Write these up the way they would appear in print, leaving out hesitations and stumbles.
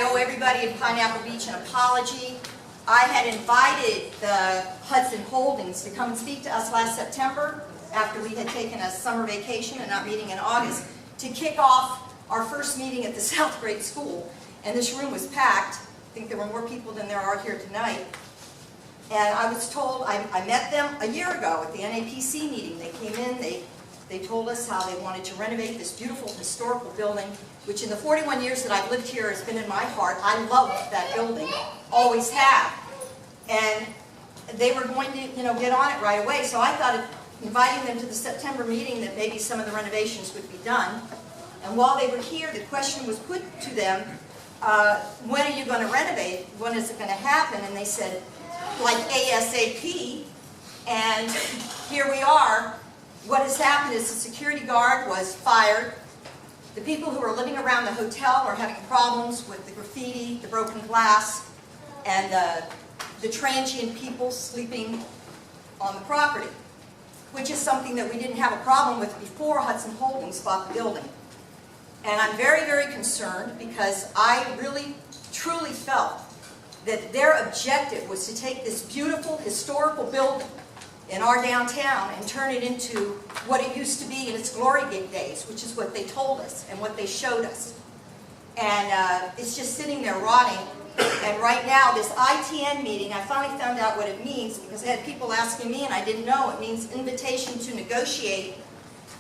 I owe everybody in Pineapple Beach an apology. I had invited the Hudson Holdings to come and speak to us last September after we had taken a summer vacation and not meeting in August to kick off our first meeting at the South Grade School. And this room was packed. I think there were more people than there are here tonight. And I was told, I met them a year ago at the NAPC meeting. They came in, they told us how they wanted to renovate this beautiful historical building, which in the 41 years that I've lived here has been in my heart. I love that building, always have. And they were going to, get on it right away. So I thought of inviting them to the September meeting that maybe some of the renovations would be done. And while they were here, the question was put to them, when are you going to renovate? When is it going to happen? And they said, like ASAP. And here we are. What has happened is the security guard was fired. The people who are living around the hotel are having problems with the graffiti, the broken glass, and the transient people sleeping on the property, which is something that we didn't have a problem with before Hudson Holdings bought the building. And I'm very, very concerned because I really, truly felt that their objective was to take this beautiful historical building in our downtown and turn it into what it used to be in its glory days, which is what they told us and what they showed us. And it's just sitting there rotting. And right now, this ITN meeting, I finally found out what it means because I had people asking me and I didn't know. It means invitation to negotiate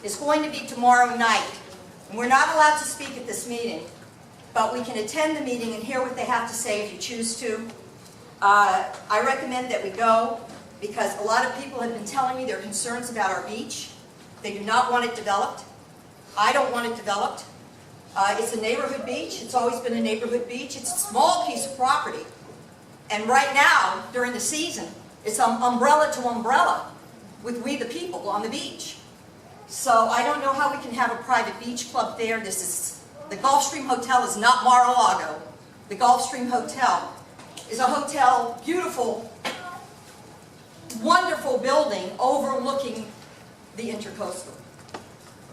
is going to be tomorrow night. And we're not allowed to speak at this meeting, but we can attend the meeting and hear what they have to say if you choose to. I recommend that we go because a lot of people have been telling me their concerns about our beach. They do not want it developed. I don't want it developed. It's a neighborhood beach. It's always been a neighborhood beach. It's a small piece of property. And right now, during the season, it's umbrella to umbrella with we the people on the beach. So I don't know how we can have a private beach club there. The Gulfstream Hotel is not Mar-a-Lago. The Gulfstream Hotel is a hotel, beautiful, wonderful building overlooking the Intercoastal.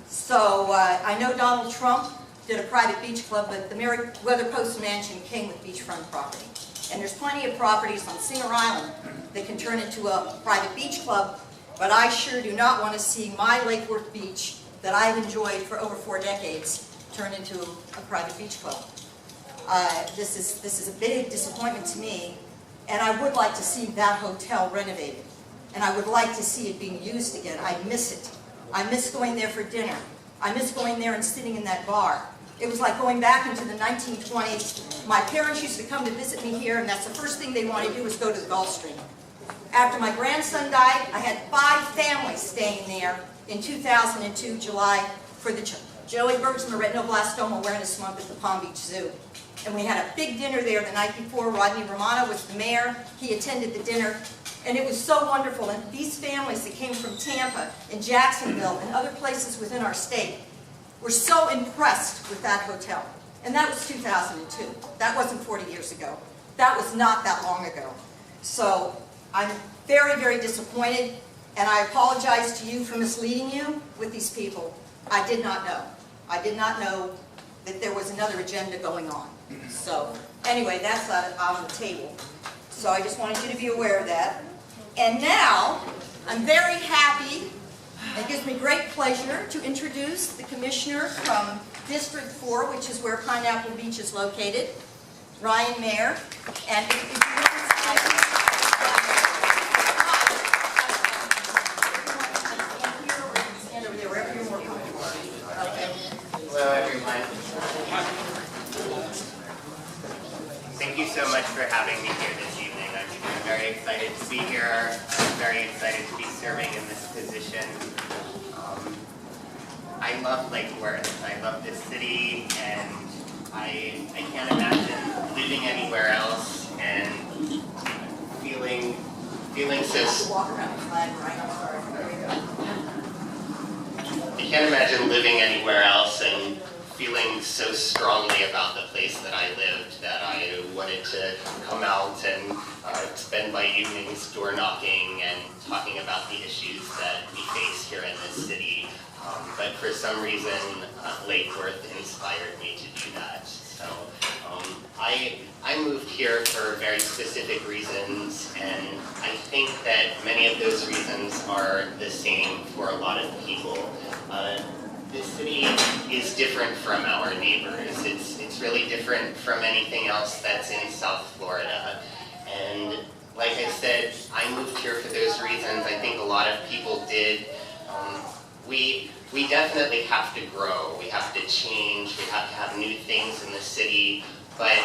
So I know Donald Trump did a private beach club, but the Meriwether Post Mansion came with beachfront property. And there's plenty of properties on Singer Island that can turn into a private beach club, but I sure do not want to see my Lake Worth Beach that I've enjoyed for over 4 decades turn into a private beach club. This is a big disappointment to me, and I would like to see that hotel renovated. And I would like to see it being used again. I miss it. I miss going there for dinner. I miss going there and sitting in that bar. It was like going back into the 1920s. My parents used to come to visit me here, and that's the first thing they wanted to do was go to the Gulfstream. After my grandson died, I had 5 families staying there in 2002, July, for the Joey Bergsma Retinoblastoma Awareness Month at the Palm Beach Zoo. And we had a big dinner there the night before. Rodney Romano was the mayor. He attended the dinner. And it was so wonderful. And these families that came from Tampa and Jacksonville and other places within our state were so impressed with that hotel. And that was 2002. That wasn't 40 years ago. That was not that long ago. So I'm very, very disappointed. And I apologize to you for misleading you with these people. I did not know. I did not know that there was another agenda going on. So anyway, that's on the table. So I just wanted you to be aware of that. And now, I'm very happy, it gives me great pleasure to introduce the commissioner from District 4, which is where Pineapple Beach is located, Ryan Maier. And if you stand over there, wherever you're more comfortable. Okay. Hello, everyone. Thank you so much for having me here this evening. I'm very excited to be here. I'm very excited to be serving in this position. I love Lake Worth. I love this city, and I can't imagine living anywhere else and feeling so. Walk around the flag, right? I'm sorry. There we go. I can't imagine living anywhere else and feeling so strongly about the place that I lived that I wanted to come out and spend my evenings door knocking and talking about the issues that we face here in this city. But for some reason, Lake Worth inspired me to do that. So I I moved here for very specific reasons, and I think that many of those reasons are the same for a lot of people. This city is different from our neighbors. It's really different from anything else that's in South Florida. And like I said, I moved here for those reasons. I think a lot of people did. We definitely have to grow. We have to change. We have to have new things in the city. But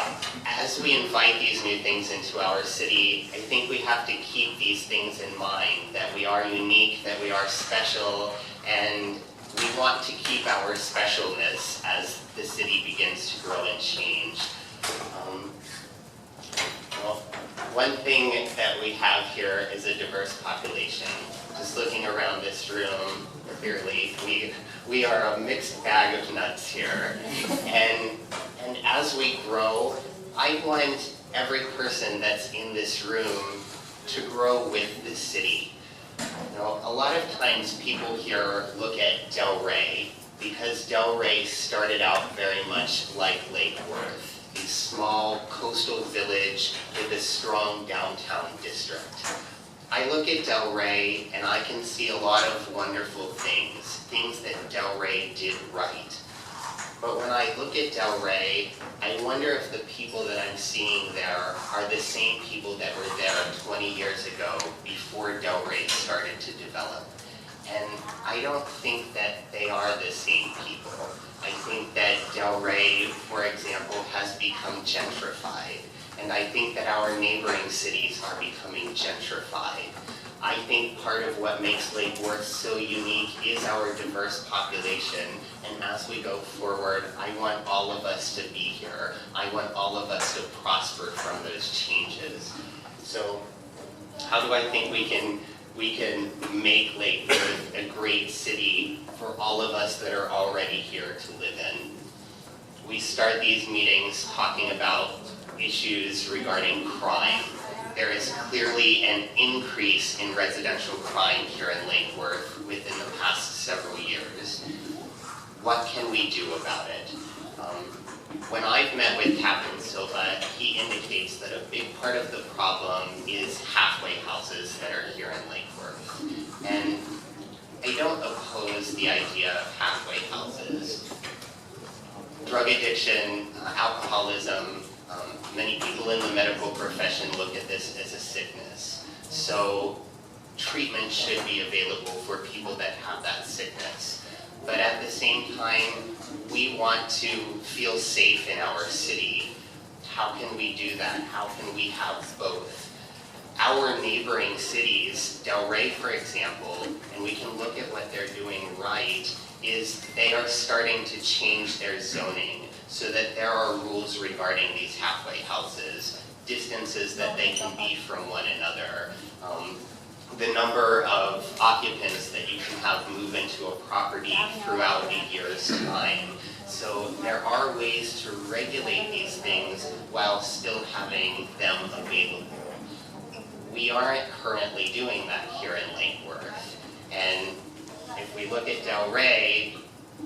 as we invite these new things into our city, I think we have to keep these things in mind, that we are unique, that we are special, and we want to keep our specialness as the city begins to grow and change. Well, one thing that we have here is a diverse population. Just looking around this room, clearly, we are a mixed bag of nuts here. And as we grow, I want every person that's in this room to grow with the city. You know, a lot of times people here look at Delray because Delray started out very much like Lake Worth, a small coastal village with a strong downtown district. I look at Delray and I can see a lot of wonderful things that Delray did right. But when I look at Delray, I wonder if the people that I'm seeing there are the same people that were there 20 years ago before Delray started to develop. And I don't think that they are the same people. I think that Delray, for example, has become gentrified. And I think that our neighboring cities are becoming gentrified. I think part of what makes Lake Worth so unique is our diverse population. And as we go forward, I want all of us to be here. I want all of us to prosper from those changes. So how do I think we can make Lake Worth a great city for all of us that are already here to live in? We start these meetings talking about issues regarding crime. There is clearly an increase in residential crime here in Lake Worth within the past several years. What can we do about it? When I've met with Captain Silva, he indicates that a big part of the problem is halfway houses that are here in Lake Worth. And I don't oppose the idea of halfway houses. Drug addiction, alcoholism, many people in the medical profession look at this as a sickness. So treatment should be available for people that have that sickness. But at the same time, we want to feel safe in our city. How can we do that? How can we have both? Our neighboring cities, Delray, for example, and we can look at what they're doing right, is they are starting to change their zoning so that there are rules regarding these halfway houses, distances that they can be from one another, the number of occupants that you can have move into a property throughout a year's time. So there are ways to regulate these things while still having them available. We aren't currently doing that here in Lake Worth. And if we look at Delray,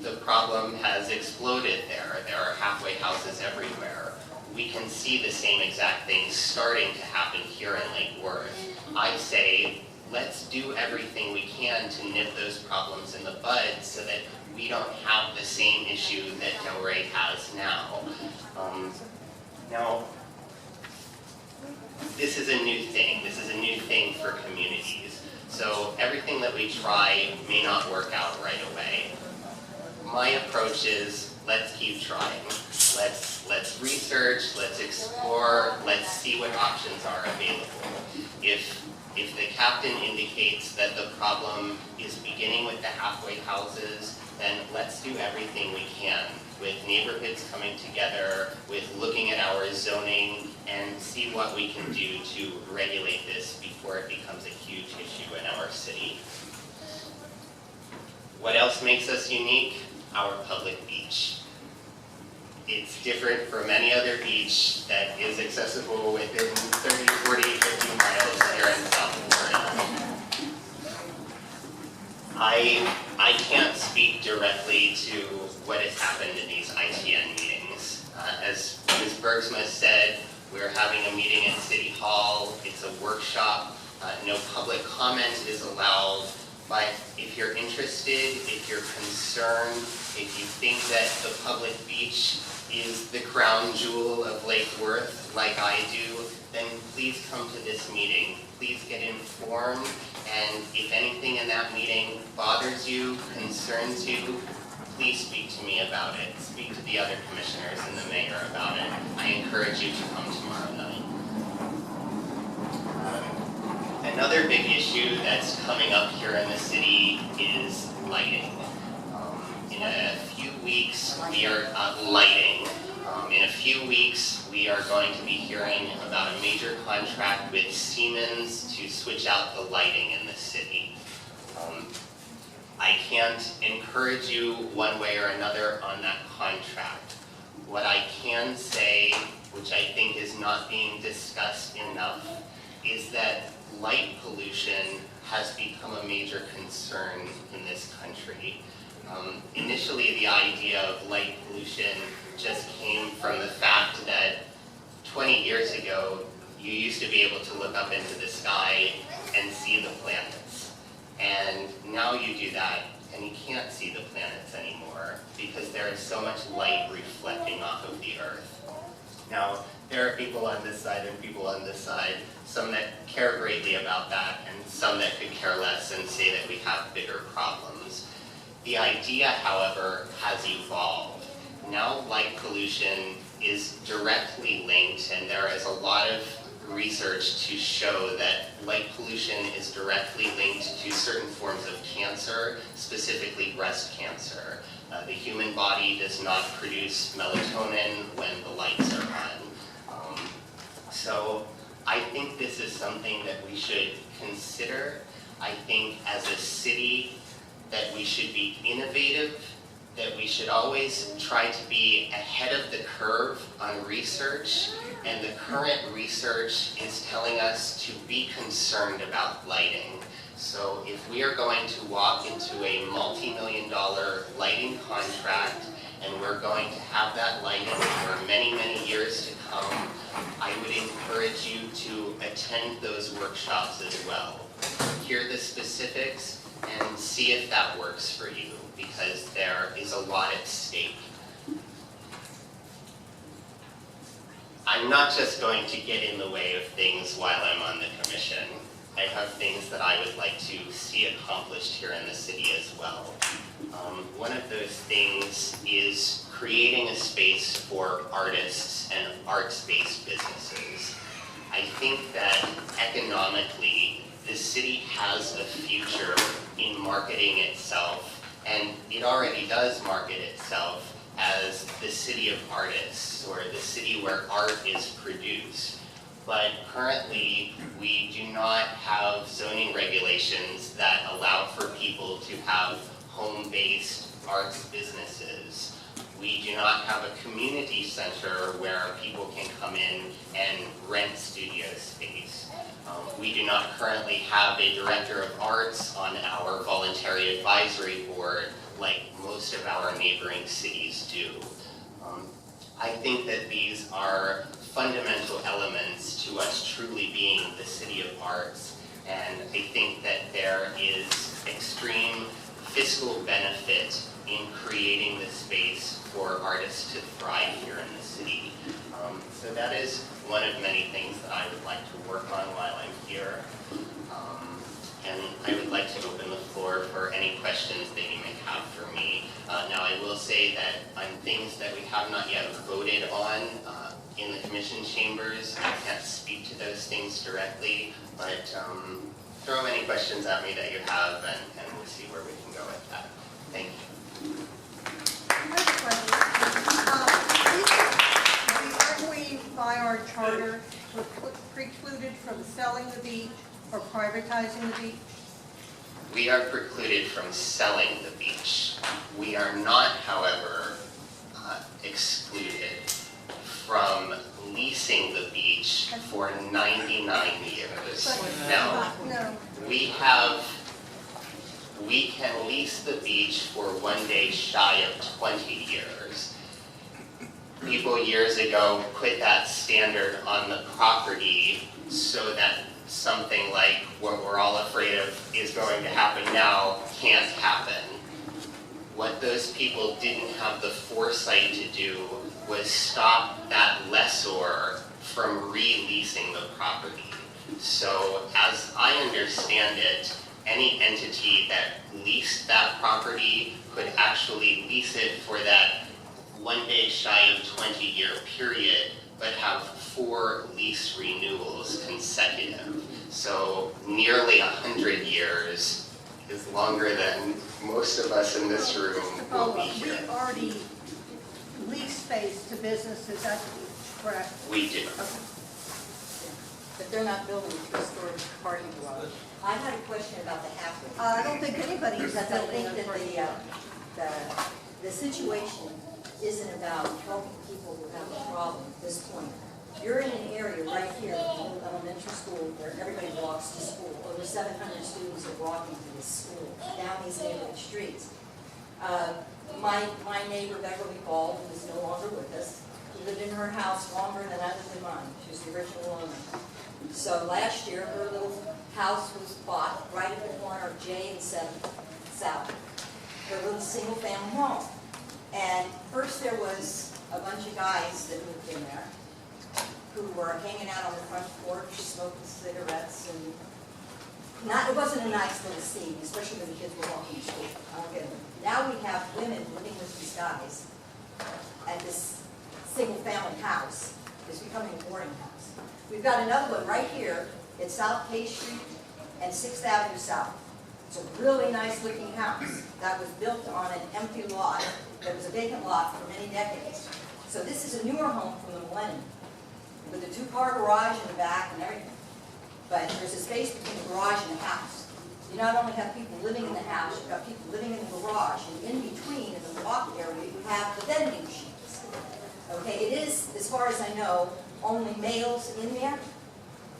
the problem has exploded there. There are halfway houses everywhere. We can see the same exact things starting to happen here in Lake Worth. I say, let's do everything we can to nip those problems in the bud so that we don't have the same issue that Delray has now. Now, this is a new thing. This is a new thing for communities. So everything that we try may not work out right away. My approach is, let's keep trying. Let's research, let's explore, let's see what options are available. If the captain indicates that the problem is beginning with the halfway houses, then let's do everything we can with neighborhoods coming together, with looking at our zoning, and see what we can do to regulate this before it becomes a huge issue in our city. What else makes us unique? Our public beach. It's different from any other beach that is accessible within 30, 40, 50 miles here in South Florida. I can't speak directly to what has happened in these ITN meetings. As Ms. Bergsma said, said, we're having a meeting at City Hall. It's a workshop. No public comment is allowed. But if you're interested, if you're concerned, if you think that the public beach is the crown jewel of Lake Worth, like I do, then please come to this meeting. Please get informed, and if anything in that meeting bothers you, concerns you, please speak to me about it. Speak to the other commissioners and the mayor about it. I encourage you to come tomorrow night. Another big issue that's coming up here in the city is lighting. In a few weeks, we are lighting. In a few weeks, we are going to be hearing about a major contract with Siemens to switch out the lighting in the city. I can't encourage you one way or another on that contract. What I can say, which I think is not being discussed enough, is that light pollution has become a major concern in this country. Initially, the idea of light pollution just came from the fact that 20 years ago, you used to be able to look up into the sky and see the planets. And now you do that, and you can't see the planets anymore because there is so much light reflecting off of the Earth. Now, there are people on this side and people on this side, some that care greatly about that, and some that could care less and say that we have bigger problems. The idea, however, has evolved. Now light pollution is directly linked, and there is a lot of research to show that light pollution is directly linked to certain forms of cancer, specifically breast cancer. The human body does not produce melatonin when the lights are on. So I think this is something that we should consider. I think as a city that we should be innovative, that we should always try to be ahead of the curve on research, and the current research is telling us to be concerned about lighting. So if we are going to walk into a multi-million-dollar lighting contract, and we're going to have that lighting for many, many years to come, I would encourage you to attend those workshops as well. Hear the specifics and see if that works for you, because there is a lot at stake. I'm not just going to get in the way of things while I'm on the commission. I have things that I would like to see accomplished here in the city as well. One of those things is creating a space for artists and arts-based businesses. I think that economically, the city has a future in marketing itself, and it already does market itself as the city of artists, or the city where art is produced. But currently, we do not have zoning regulations that allow for people to have home-based arts businesses. We do not have a community center where people can come in and rent studio space. We do not currently have a director of arts on our voluntary advisory board like most of our neighboring cities do. I think that these are fundamental elements to us truly being the city of arts, and I think that there is extreme fiscal benefit in creating the space for artists to thrive here in the city. So that is one of many things that I would like to work on while I'm here. And I would like to open the floor for any questions that you may have for me. Now I will say that on things that we have not yet voted on in the commission chambers, I can't speak to those things directly, but throw any questions at me that you have, and we'll see where we can go with that. Thank you. Aren't we, by our charter, precluded from selling the beach or privatizing the beach? We are precluded from selling the beach. We are not, however, excluded from leasing the beach for 99 years. Now, we can lease the beach for one day shy of 20 years. people years ago put that standard on the property so that something like what we're all afraid of is going to happen now can't happen. What those people didn't have the foresight to do was stop that lessor from releasing the property. So as I understand it, any entity that leased that property could actually lease it for that one day shy of 20-year period, but have 4 lease renewals consecutive. So nearly 100 years is longer than most of us in this room will be here. We already lease space to businesses, that's correct? We do. Okay. But they're not building a 3-story parking garage. I had a question about the halfway. I don't think anybody is Because I building think a that the situation isn't about helping people who have a problem at this point. You're in an area right here, in the little elementary school, where everybody walks to school. Over 700 students are walking to this school, down these neighborhood streets. My neighbor Beverly Ball, who is no longer with us, who lived in her house longer than I lived in mine. She was the original owner. So last year, her little house was bought right at the corner of J and 7th South. Her little single-family home. And first there was a bunch of guys that moved in there who were hanging out on the front porch, smoking cigarettes, and it wasn't a nice little scene, especially when the kids were walking to school. I don't get it. Now we have women living with these guys at this single-family house. It's becoming a boarding house. We've got another one right here at South K Street and 6th Avenue South. It's a really nice looking house that was built on an empty lot that was a vacant lot for many decades. So this is a newer home from the millennium with a 2-car garage in the back and everything. But there's a space between the garage and the house. You not only have people living in the house, you've got people living in the garage, and in between, in the walk area, you have the vending machines. Okay, it is, as far as I know, only males in there,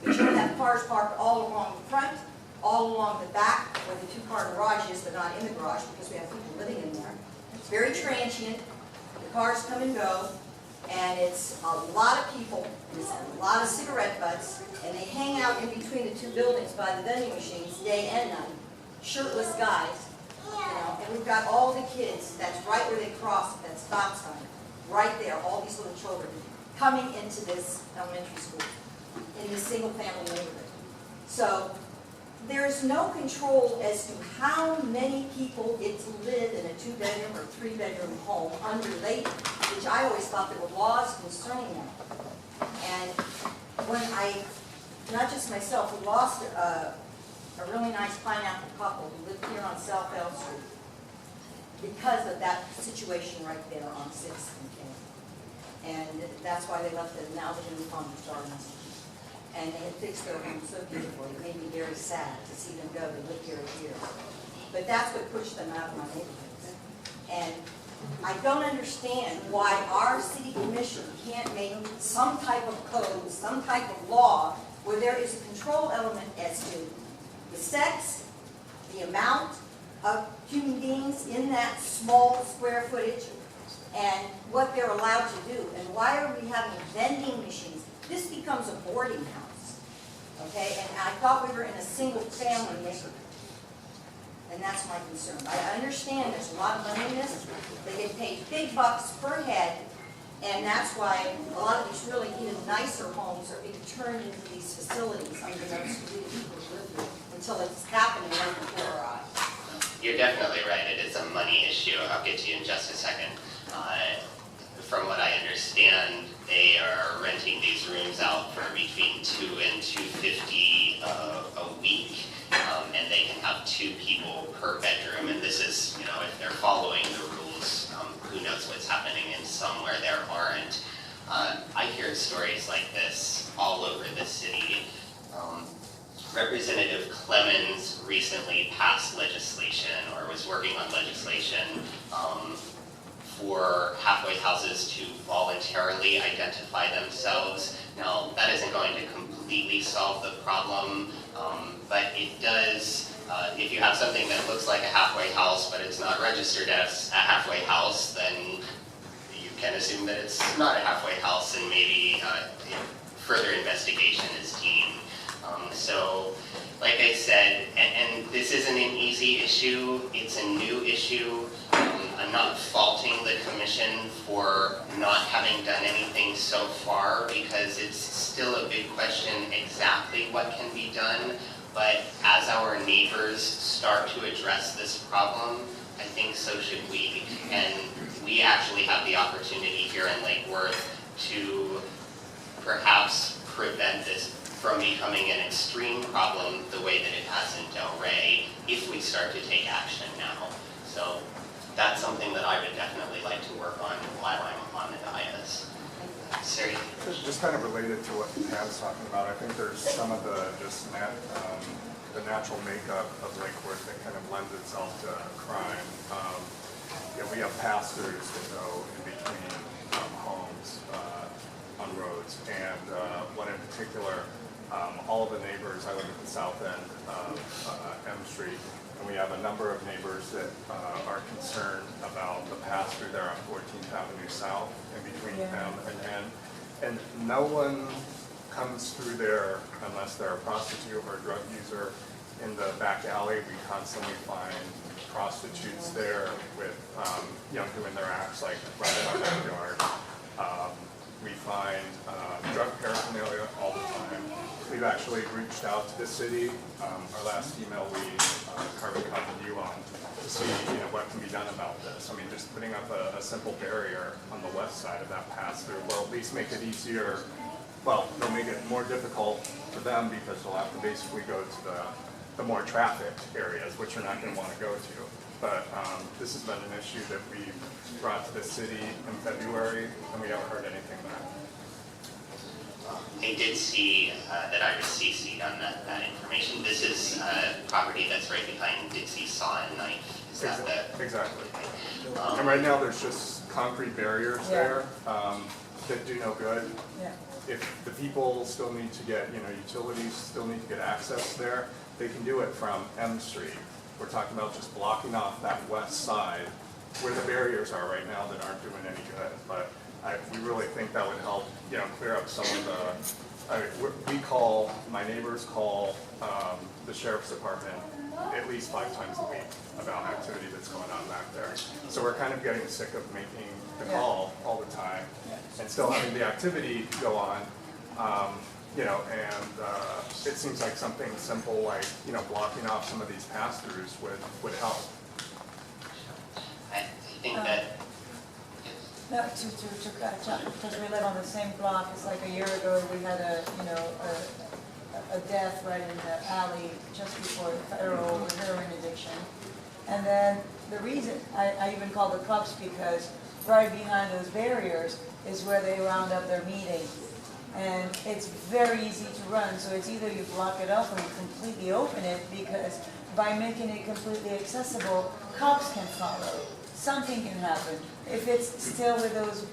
but you have cars parked all along the front, all along the back, where the 2-car garage is, but not in the garage, because we have people living in there. It's very transient, the cars come and go, and it's a lot of people, there's a lot of cigarette butts, and they hang out in between the 2 buildings by the vending machines day and night. Shirtless guys, you know, and we've got all the kids, that's right where they cross that stop sign, right there, all these little children coming into this elementary school, in this single-family neighborhood. So there's no control as to how many people get to live in a 2-bedroom or 3-bedroom home under labor, which I always thought there were laws concerning that. And when not just myself, we lost a really nice pineapple couple who lived here on South L Street because of that situation right there on 6th and K. And that's why they left it, now they're in the Farmers Gardens. And they had fixed their home so beautifully, it made me very sad to see them go. They lived here a year. But that's what pushed them out of my neighborhoods. And I don't understand why our city commission can't make some type of code, some type of law, where there is a control element as to the sex, the amount of human beings in that small square footage, and what they're allowed to do. And why are we having vending machines? This becomes a boarding house, okay? And I thought we were in a single-family neighborhood. And that's my concern. I understand there's a lot of money in this. They get paid big bucks per head, and that's why a lot of these really even nicer homes are being turned into these facilities unbeknownst to the people who live here until it's happening right before our eyes. You're definitely right. It is a money issue. I'll get to you in just a second. From what I understand, they are renting these rooms out for between $2 and $250 a week, and they can have 2 people per bedroom. And this is, you know, if they're following the rules, who knows what's happening in some where there aren't. I hear stories like this all over the city. Representative Clemens recently passed legislation, or was working on legislation, for halfway houses to voluntarily identify themselves. Now, that isn't going to completely solve the problem, but it does, if you have something that looks like a halfway house, but it's not registered as a halfway house, then can assume that it's not a halfway house and maybe further investigation is deemed. So, like I said, and this isn't an easy issue, it's a new issue. I'm not faulting the commission for not having done anything so far because it's still a big question exactly what can be done. But as our neighbors start to address this problem, I think so should we. And we actually have the opportunity here in Lake Worth to perhaps prevent this from becoming an extreme problem the way that it has in Delray if we start to take action now. So that's something that I would definitely like to work on while I'm on the dais. Siri? Just kind of related to what Pam's talking about, I think there's some of the the natural makeup of Lake Worth that kind of lends itself to crime. We have pass-throughs that go in between homes on roads, and one in particular, all of the neighbors, I live at the south end of M Street, and we have a number of neighbors that are concerned about the pass-through there on 14th Avenue South in between them and N. And no one comes through there unless they're a prostitute or a drug user. In the back alley, we constantly find prostitutes there with, doing their acts like right in our backyard. We find drug paraphernalia all the time. We've actually reached out to the city. Our last email we carbon copied you on to see what can be done about this. I mean, just putting up a simple barrier on the west side of that pass-through will at least make it easier. Well, they'll make it more difficult for them because they'll have to basically go to the more trafficked areas, which they're not going to want to go to. But this has been an issue that we brought to the city in February, and we haven't heard anything back. I did see that I was CC'd on that information. This is a property that's right behind Dixie Saw and Knife. Is that the... Exactly. And right now there's just concrete barriers there that do no good. Yeah. If the people still need to get, utilities still need to get access there, they can do it from M Street. We're talking about just blocking off that west side where the barriers are right now that aren't doing any good. But we really think that would help, clear up some of my neighbors call the sheriff's department at least 5 times a week about activity that's going on back there. So we're kind of getting sick of making the call all the time and still having the activity go on. And it seems like something simple like, blocking off some of these pass-throughs would help. I think that... No, to catch up, because we live on the same block. It's like a year ago we had a death right in the alley just before the federal heroin addiction. And then the reason, I even called the cops because right behind those barriers is where they round up their meeting. And it's very easy to run, so it's either you block it off or you completely open it, because by making it completely accessible, cops can follow. Something can happen. If it's still with those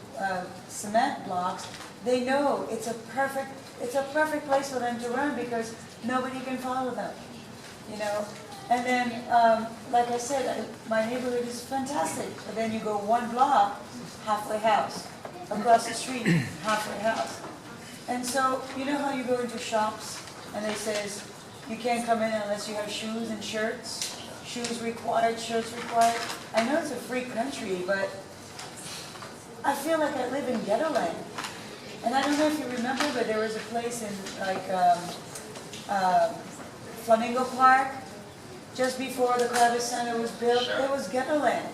cement blocks, they know it's a perfect place for them to run because nobody can follow them, And then, like I said, my neighborhood is fantastic. But then you go 1 block, halfway house. Across the street, halfway house. And so, you know how you go into shops and they says, you can't come in unless you have shoes and shirts? Shoes required, shirts required. I know it's a free country, but I feel like I live in ghetto land. And I don't know if you remember, but there was a place in Flamingo Park, just before the Kravis Center was built. Sure. It was ghetto land.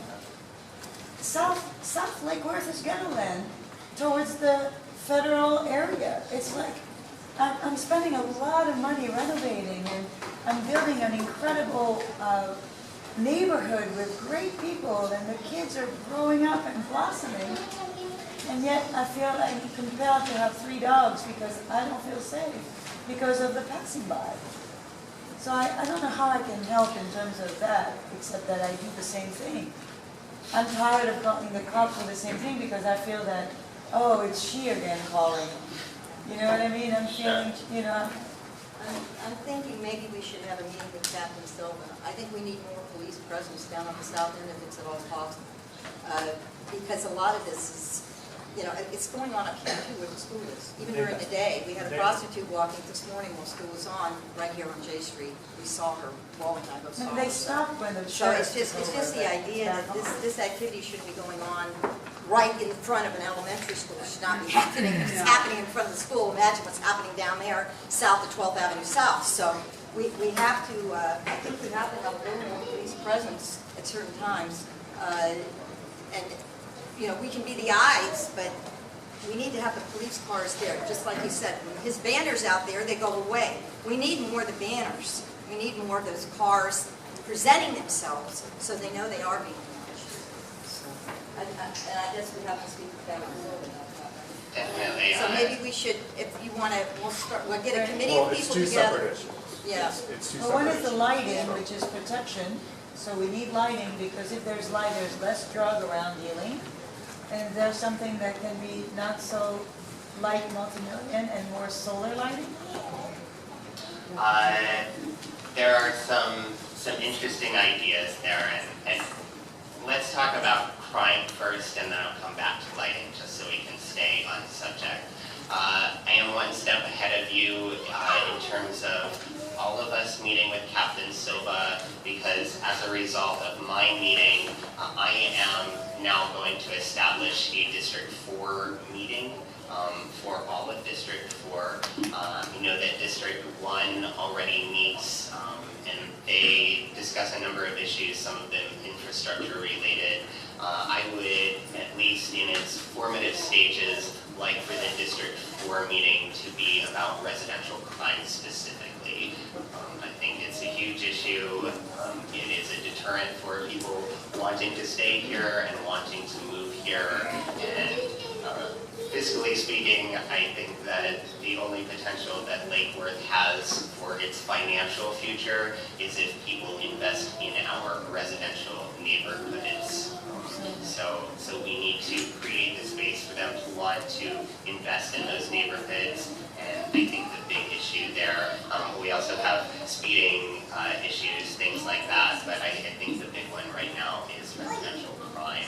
South Lake Worth is ghetto land towards the federal area. It's like, I'm spending a lot of money renovating, and I'm building an incredible neighborhood with great people, and the kids are growing up and blossoming, and yet I feel I'm compelled to have 3 dogs because I don't feel safe because of the passing by. So I don't know how I can help in terms of that, except that I do the same thing. I'm tired of calling the cops for the same thing because I feel that, oh, it's she again calling. You know what I mean? I'm feeling, I'm thinking maybe we should have a meeting with Captain Silva. I think we need more police presence down on the south end if it's at all possible. Because a lot of this is you know, it's going on up here too where the school is. Even during the day, we had a prostitute walking this morning while school was on, right here on J Street. We saw her walking, I go saw her. They stop when the So sheriff. it's just the idea that this activity should be going on right in front of an elementary school. It should not be happening. If it's happening in front of the school, imagine what's happening down there, south of 12th Avenue South. So we have to, I think we have to have a little more police presence at certain times. And, you know, we can be the eyes, but we need to have the police cars there, just like you said. When his banners out there, they go away. We need more of the banners. We need more of those cars presenting themselves so they know they are being watched. So, and I guess we have to speak about it a little bit about that. Definitely. So maybe we should, if you want to, we'll get a committee Well, of it's people two together. separate issues. Yeah. It's two Well, one separate is the issues. lighting, which is protection, so we need lighting, because if there's light, there's less drug around dealing. And there's something that can be not so light multi-million and more solar lighting? There are some interesting ideas there, and let's talk about crime first, and then I'll come back to lighting, just so we can stay on subject. I am one step ahead of you in terms of all of us meeting with Captain Silva, because as a result of my meeting, I am now going to establish a District 4 meeting for all of District 4. You know that District 1 already meets and they discuss a number of issues, some of them infrastructure related. I would, at least in its formative stages, like for the District 4 meeting to be about residential crime specifically. I think it's a huge issue. It is a deterrent for people wanting to stay here and wanting to move here. And fiscally speaking, I think that the only potential that Lake Worth has for its financial future is if people invest in our residential neighborhoods. So we need to create the space for them to want to invest in those neighborhoods, and I think the big issue there, we also have speeding issues, things like that, but I think the big one right now is residential crime.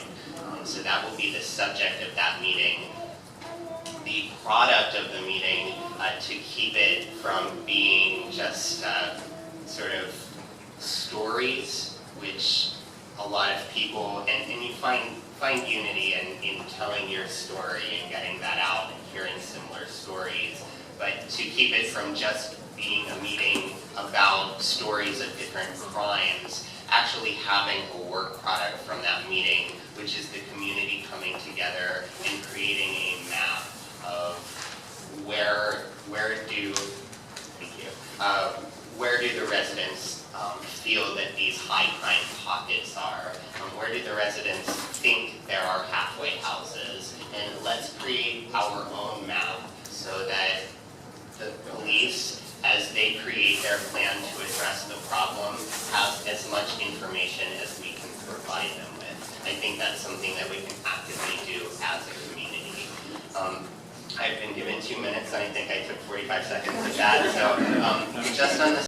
So that will be the subject of that meeting. The product of the meeting, to keep it from being just sort of stories, which a lot of people, and you find unity in telling your story and getting that out and hearing similar stories, but to keep it from just being a meeting about stories of different crimes, actually having a work product from that meeting, which is the community coming together and creating a map of where do the residents feel that these high crime pockets are? Where do the residents think there are halfway houses? And let's create our own map so that the police, as they create their plan to address the problem, have as much information as we can provide them with. I think that's something that we can actively do as a community. I've been given 2 minutes, and I think I took 45 seconds of that. So just on the